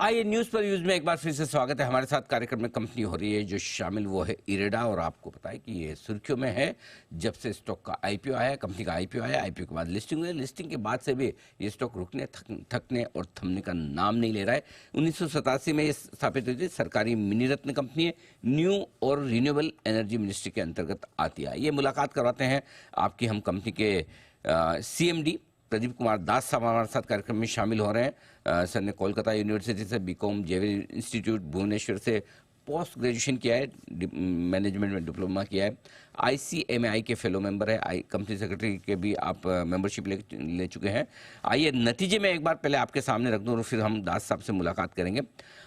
आइए न्यूज पर यूज में एक बार फिर से स्वागत है। हमारे साथ कार्यक्रम में कंपनी हो रही है जो शामिल वो है इरेडा, और आपको पता है कि ये सुर्खियों में है जब से स्टॉक का आईपीओ आया, कंपनी का आईपीओ आया, आईपीओ के बाद लिस्टिंग हुई, लिस्टिंग के बाद से भी ये स्टॉक रुकने थकने और थमने का नाम नहीं ले रहा है। 1987 में ये स्थापित हुई थी, सरकारी मिनी रत्न कंपनी है, न्यू और रिन्यूएबल एनर्जी मिनिस्ट्री के अंतर्गत आती है। ये मुलाकात करवाते हैं आपकी हम कंपनी के CMD प्रदीप कुमार दास साहब हमारे साथ कार्यक्रम में शामिल हो रहे हैं। सर ने कोलकाता यूनिवर्सिटी से बीकॉम, जेवियर इंस्टीट्यूट भुवनेश्वर से पोस्ट ग्रेजुएशन किया है, मैनेजमेंट में डिप्लोमा किया है, ICMAI के फेलो मेंबर है, कंपनी सेक्रेटरी के भी आप मेंबरशिप ले चुके हैं। आइए नतीजे में एक बार पहले आपके सामने रख दूं और फिर हम दास साहब से मुलाकात करेंगे।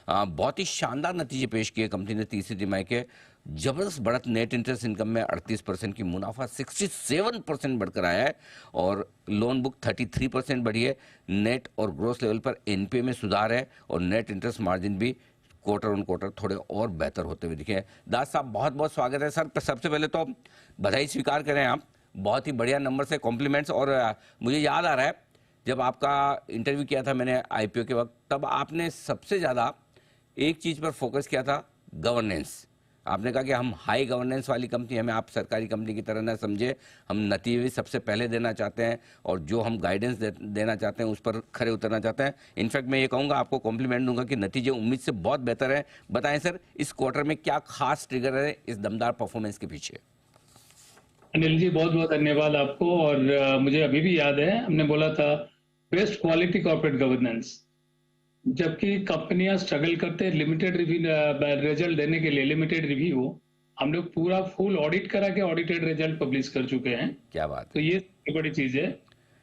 बहुत ही शानदार नतीजे पेश किए कंपनी ने तीसरी तिमाही के। जबरदस्त बढ़त नेट इंटरेस्ट इनकम में 38% की, मुनाफा 67% बढ़कर आया है और लोन बुक 33% बढ़ी है। नेट और ग्रोस लेवल पर NPA में सुधार है और नेट इंटरेस्ट मार्जिन भी क्वार्टर ऑन क्वार्टर थोड़े और बेहतर होते हुए दिखे हैं। दास साहब बहुत बहुत स्वागत है सर। सबसे पहले तो बधाई स्वीकार करें आप, बहुत ही बढ़िया नंबर से कॉम्प्लीमेंट्स। और मुझे याद आ रहा है जब आपका इंटरव्यू किया था मैंने IPO के वक्त, तब आपने सबसे ज़्यादा एक चीज़ पर फोकस किया था, गवर्नेंस। आपने कहा कि हम हाई गवर्नेंस वाली कंपनी, हमें आप सरकारी कंपनी की तरह ना समझे, हम नतीजे सबसे पहले देना चाहते हैं और जो हम गाइडेंस देना चाहते हैं उस पर खरे उतरना चाहते हैं। इनफैक्ट मैं ये कहूँगा, आपको कॉम्प्लीमेंट दूंगा कि नतीजे उम्मीद से बहुत बेहतर हैं। बताएं सर, इस क्वार्टर में क्या खास ट्रिगर है इस दमदार परफॉर्मेंस के पीछे? अनिल जी, बहुत बहुत धन्यवाद आपको। और मुझे अभी भी याद है, हमने बोला था बेस्ट क्वालिटी कॉर्पोरेट गवर्नेंस। जबकि कंपनियां स्ट्रगल करते हैं लिमिटेड रिजल्ट देने के लिए, लिमिटेड रिव्यू, हम लोग पूरा फुल ऑडिट करा के ऑडिटेड रिजल्ट पब्लिश कर चुके हैं। क्या बात है। तो ये बड़ी चीज है।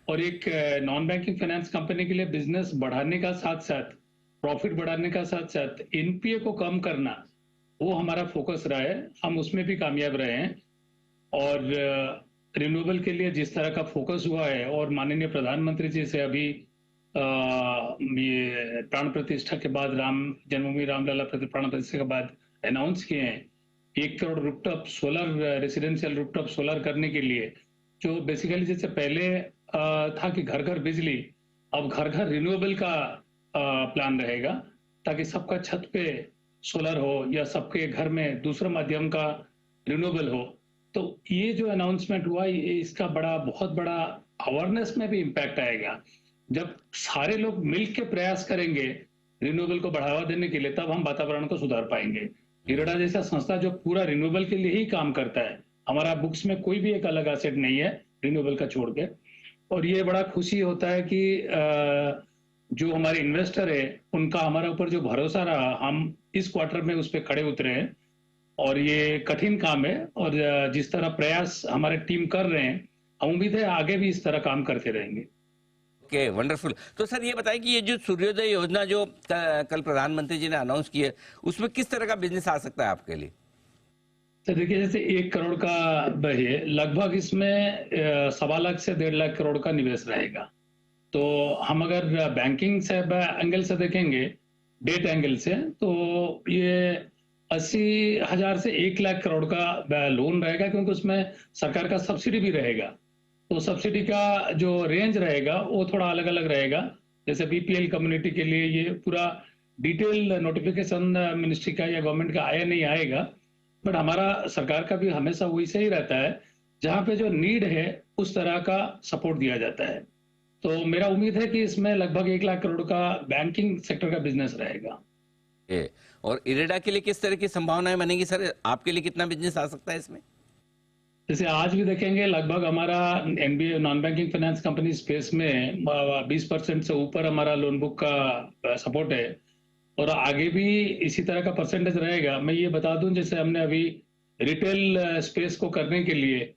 और एक नॉन बैंकिंग फाइनेंस कंपनी के लिए बिजनेस बढ़ाने का साथ साथ, प्रॉफिट बढ़ाने का साथ साथ NPA को कम करना, वो हमारा फोकस रहा है। हम उसमें भी कामयाब रहे हैं। और रिन्यूएबल के लिए जिस तरह का फोकस हुआ है, और माननीय प्रधानमंत्री जी से अभी ये प्राण प्रतिष्ठा के बाद, राम जन्मभूमि रामलला प्राण प्रतिष्ठा के बाद अनाउंस किए हैं 1 crore rooftop solar, residential rooftop solar करने के लिए। जो बेसिकली जैसे पहले था कि घर घर बिजली, अब घर घर रिन्यूएबल का प्लान रहेगा, ताकि सबका छत पे सोलर हो या सबके घर में दूसरा माध्यम का रिन्यूएबल हो। तो ये जो अनाउंसमेंट हुआ, इसका बहुत बड़ा अवेयरनेस में भी इम्पैक्ट आएगा। जब सारे लोग मिलकर प्रयास करेंगे रिन्यूएबल को बढ़ावा देने के लिए, तब हम वातावरण को सुधार पाएंगे। इरेडा जैसा संस्था जो पूरा रिन्यूएबल के लिए ही काम करता है, हमारा बुक्स में कोई भी एक अलग एसेट नहीं है रिन्यूएबल का छोड़ के। और ये बड़ा खुशी होता है कि जो हमारे इन्वेस्टर है उनका हमारे ऊपर जो भरोसा रहा, हम इस क्वार्टर में उस पर खड़े उतरे हैं। और ये कठिन काम है, और जिस तरह प्रयास हमारे टीम कर रहे हैं, उम्मीद है आगे भी इस तरह काम करते रहेंगे। Okay, wonderful. तो सर ये बताएं कि ये जो सूर्योदय योजना जो कल प्रधानमंत्री जी ने अनाउंस की है, उसमें किस तरह का बिजनेस आ सकता है आपके लिए? तो देखिए, जैसे 1 करोड़ का है, लगभग इसमें 1.25 लाख से 1.5 लाख करोड़ का निवेश रहेगा। तो हम अगर बैंकिंग से एंगल से देखेंगे, डेट एंगल से, तो ये 80,000 से 1 लाख करोड़ का लोन रहेगा, क्योंकि उसमें सरकार का सब्सिडी भी रहेगा। तो सब्सिडी का जो रेंज रहेगा वो थोड़ा अलग अलग रहेगा। जैसे BPL कम्युनिटी के लिए ये पूरा डिटेल नोटिफिकेशन मिनिस्ट्री का या गवर्नमेंट का आया नहीं आएगा, बट हमारा सरकार का भी हमेशा वैसे ही रहता है, जहां पे जो नीड है उस तरह का सपोर्ट दिया जाता है। तो मेरा उम्मीद है कि इसमें लगभग 1 लाख करोड़ का बैंकिंग सेक्टर का बिजनेस रहेगा। और इरेडा के लिए किस तरह की संभावनाएं बनेगी सर? आपके लिए कितना बिजनेस आ सकता है इसमें? जैसे आज भी देखेंगे, लगभग हमारा NBA non banking finance company space में 20% से ऊपर हमारा लोन बुक का सपोर्ट है, और आगे भी इसी तरह का परसेंटेज रहेगा। मैं ये बता दूं, जैसे हमने अभी रिटेल स्पेस को करने के लिए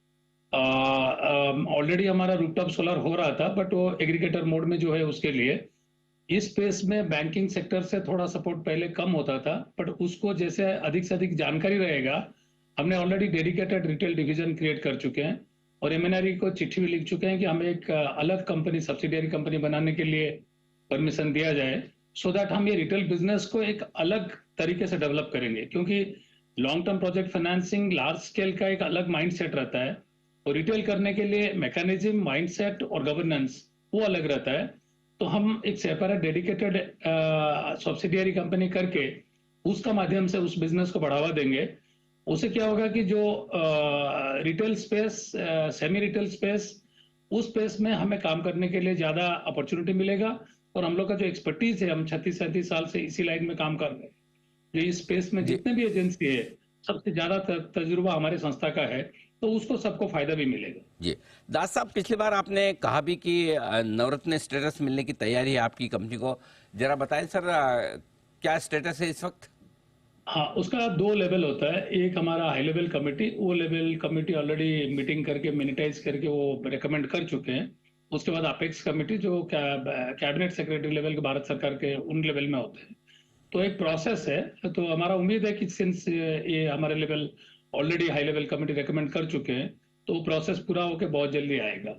ऑलरेडी हमारा रूफटॉप सोलर हो रहा था, बट वो एग्रीगेटर मोड में जो है उसके लिए इस स्पेस में बैंकिंग सेक्टर से थोड़ा सपोर्ट पहले कम होता था, बट उसको जैसे अधिक से अधिक जानकारी रहेगा, हमने already dedicated retail division create कर चुके हैं। और MNRE को चिट्ठी भी लिख चुके हैं कि हमें एक अलग कंपनी, सब्सिडियरी कंपनी बनाने के लिए परमिशन दिया जाए, सो दैट हम ये रिटेल बिजनेस को एक अलग तरीके से डेवलप करेंगे। क्योंकि long term project financing large scale का एक अलग माइंडसेट रहता है, और रिटेल करने के लिए मैकेनिज्म, माइंडसेट और गवर्नेंस वो अलग रहता है। तो हम एक सेपरेट डेडिकेटेड सब्सिडियरी कंपनी करके उसका माध्यम से उस बिजनेस को बढ़ावा देंगे। उससे क्या होगा कि जो retail space, semi retail space, उस स्पेस में हमें काम करने के लिए ज्यादा अपॉर्चुनिटी मिलेगा। और हम लोग का जो एक्सपर्टीज है, हम 36-37 साल से इसी लाइन में काम कर रहे हैं। जो इस स्पेस में जी जितने भी एजेंसी है, सबसे ज्यादा तजुर्बा हमारे संस्था का है, तो उसको सबको फायदा भी मिलेगा। जी। दास साहब, पिछली बार आपने कहा भी कि नवरत्न स्टेटस मिलने की तैयारी है आपकी कंपनी को। जरा बताएं सर, क्या स्टेटस है इस वक्त? हाँ, उसका 2 लेवल होता है। एक हमारा हाई लेवल कमेटी, वो लेवल कमेटी ऑलरेडी मीटिंग करके मिनिटाइज करके वो रेकमेंड कर चुके हैं। उसके बाद अपेक्स कमेटी जो कैबिनेट सेक्रेटरी लेवल के भारत सरकार के उन लेवल में होते हैं। तो एक प्रोसेस है। तो हमारा उम्मीद है कि सिंस ये हमारे level already high level committee recommend कर चुके हैं, तो प्रोसेस पूरा होके बहुत जल्दी आएगा।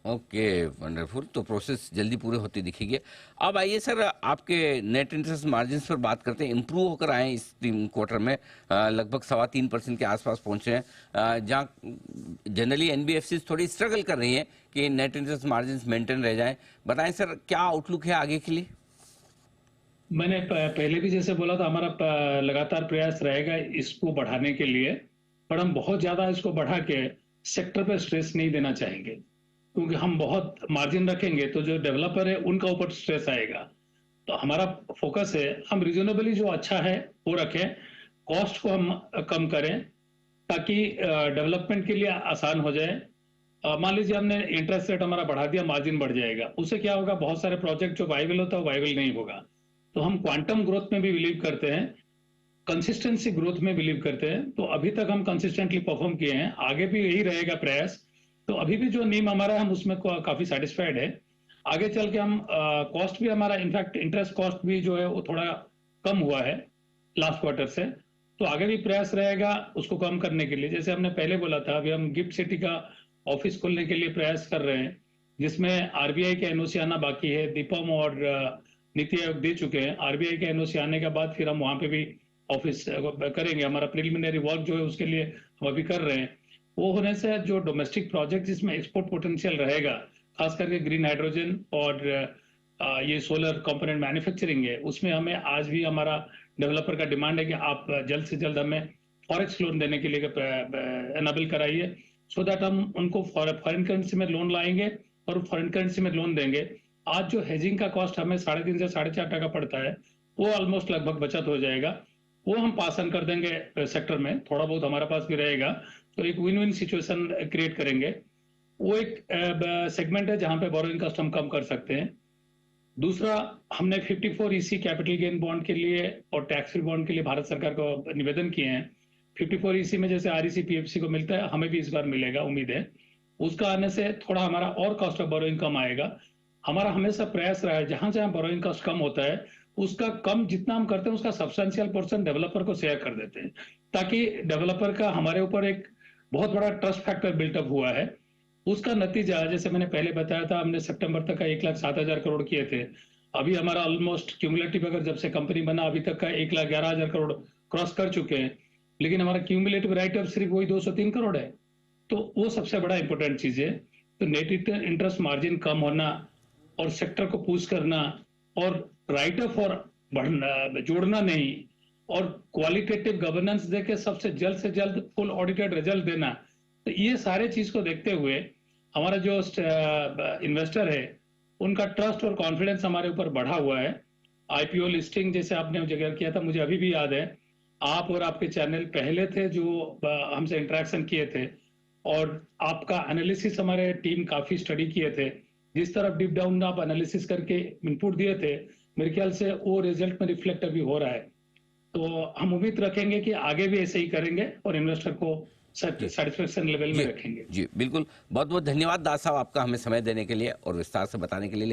Okay, wonderful. तो प्रोसेस जल्दी पूरे होती दिखेगी। अब आइए सर, आपके नेट इंटरेस्ट मार्जिन पर बात करते हैं। इम्प्रूव होकर आए इस 3 क्वार्टर में, लगभग 3.25% के आसपास पहुंचे हैं, जहाँ जनरली एनबीएफसी थोड़ी स्ट्रगल कर रही हैं कि नेट इंटरेस्ट मार्जिन मेंटेन रह जाएं। बताएं सर, क्या आउटलुक है आगे के लिए? मैंने पहले भी जैसे बोला था, हमारा लगातार प्रयास रहेगा इसको बढ़ाने के लिए। पर हम बहुत ज्यादा इसको बढ़ा के सेक्टर पे स्ट्रेस नहीं देना चाहेंगे, क्योंकि हम बहुत मार्जिन रखेंगे तो जो डेवलपर है उनका ऊपर स्ट्रेस आएगा। तो हमारा फोकस है हम रीजनेबली जो अच्छा है वो रखें, कॉस्ट को हम कम करें, ताकि डेवलपमेंट के लिए आसान हो जाए। मान लीजिए हमने इंटरेस्ट रेट हमारा बढ़ा दिया, मार्जिन बढ़ जाएगा, उससे क्या होगा, बहुत सारे प्रोजेक्ट जो वाइबल होता है वो वाइबल नहीं होगा। तो हम क्वांटम ग्रोथ में भी बिलीव करते हैं, कंसिस्टेंसी ग्रोथ में बिलीव करते हैं। तो अभी तक हम कंसिस्टेंटली परफॉर्म किए हैं, आगे भी यही रहेगा प्रयास। तो अभी भी जो नीम हमारा है हम उसमें काफी सेटिस्फाइड है। आगे चल के हम कॉस्ट भी हमारा, इनफैक्ट इंटरेस्ट कॉस्ट भी जो है वो थोड़ा कम हुआ है लास्ट क्वार्टर से। तो आगे भी प्रयास रहेगा उसको कम करने के लिए। जैसे हमने पहले बोला था, अभी हम गिफ्ट सिटी का ऑफिस खोलने के लिए प्रयास कर रहे हैं, जिसमें आरबीआई के एनओसी आना बाकी है। दीपम और नीति आयोग दे चुके हैं। आरबीआई के एनओसी आने के बाद फिर हम वहां पे भी ऑफिस करेंगे। हमारा प्रिलिमिनरी वर्क जो है उसके लिए हम अभी कर रहे हैं। वो होने से जो डोमेस्टिक प्रोजेक्ट जिसमें एक्सपोर्ट पोटेंशियल रहेगा, खास करके ग्रीन हाइड्रोजन और ये सोलर कंपोनेंट मैन्युफैक्चरिंग है, उसमें हमें आज भी हमारा डेवलपर का डिमांड है कि आप जल्द से जल्द हमें फॉरेक्स लोन देने के लिए एनाबल कराइए, सो दैट हम उनको फॉरेन करेंसी में लोन लाएंगे और फॉरेन करेंसी में लोन देंगे। आज जो हेजिंग का कॉस्ट हमें 3.5 से 4.5% पड़ता है, वो ऑलमोस्ट लगभग बचत हो जाएगा। वो हम पास ऑन कर देंगे सेक्टर में, थोड़ा बहुत हमारे पास भी रहेगा। तो एक विन विन सिचुएशन क्रिएट करेंगे। वो एक सेगमेंट है जहां पे बोरोइंग कॉस्ट हम कम कर सकते हैं। दूसरा, हमने 54 ईसी कैपिटल गेन बॉन्ड के लिए और टैक्स फ्री बॉन्ड के लिए भारत सरकार को निवेदन किए हैं। 54 ईसी में जैसे आरईसी पीएफसी को मिलता है, हमें भी इस बार मिलेगा, उम्मीद है। उसका आने से थोड़ा हमारा और कॉस्ट ऑफ बोरोइंग कम आएगा। हमारा हमेशा प्रयास रहा है जहां जहां बोरोइंग कॉस्ट कम होता है, उसका कम जितना हम करते हैं उसका सब्सटेंशियल पोर्शन डेवलपर को शेयर कर देते हैं, ताकि डेवलपर का हमारे ऊपर एक बहुत बड़ा ट्रस्ट फैक्टर बिल्टअप हुआ है। उसका नतीजा, जैसे मैंने पहले बताया था, हमने सितंबर तक का 1,07,000 करोड़ किए थे। अभी हमारा ऑलमोस्ट क्यूमुलेटिव, अगर जब से कंपनी बना अभी तक का, 1,11,000 करोड़ क्रॉस कर चुके हैं। लेकिन हमारा क्यूमुलेटिव राइट ऑफ सिर्फ वही 203 करोड़ है। तो वो सबसे बड़ा इंपॉर्टेंट चीज है। तो नेट इंटरेस्ट मार्जिन कम होना और सेक्टर को पुश करना और राइट ऑफ और बढ़ना, जोड़ना नहीं, और क्वालिटेटिव गवर्नेंस देके सबसे से जल्द फुल ऑडिटेड रिजल्ट देना। तो ये सारे चीज को देखते हुए हमारा जो इन्वेस्टर है उनका ट्रस्ट और कॉन्फिडेंस हमारे ऊपर बढ़ा हुआ है। आईपीओ लिस्टिंग जैसे आपने जिक्र किया था, मुझे अभी भी याद है, आप और आपके चैनल पहले थे जो हमसे इंटरेक्शन किए थे, और आपका एनालिसिस हमारे टीम काफी स्टडी किए थे। जिस तरफ डीप डाउन आप एनालिसिस करके इनपुट दिए थे, मेरे ख्याल से वो रिजल्ट में रिफ्लेक्ट अभी हो रहा है। तो हम उम्मीद रखेंगे कि आगे भी ऐसे ही करेंगे और इन्वेस्टर को सेटिस्फेक्शन लेवल में रखेंगे। जी बिल्कुल। बहुत बहुत धन्यवाद दास साहब आपका, हमें समय देने के लिए और विस्तार से बताने के लिए।